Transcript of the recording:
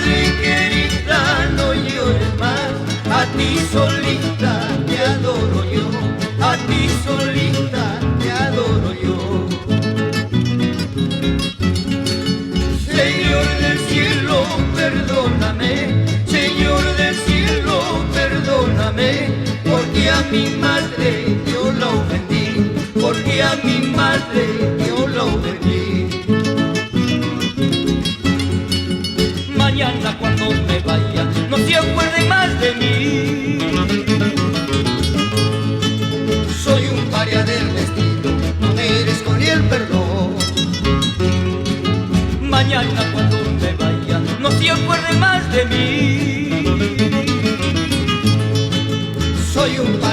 madre querida, no llores más. A ti solita te adoro yo, a ti solita te adoro yo. Señor del cielo, perdóname, Señor del cielo, perdóname, porque a mi madre yo la ofendí, porque a mi madre yo la ofendí. Mañana cuando me vaya, no se acuerde más de mí. Soy un paria del destino, no merezco ni el perdón. Mañana cuando me vaya, no se acuerde más de mí. Soy un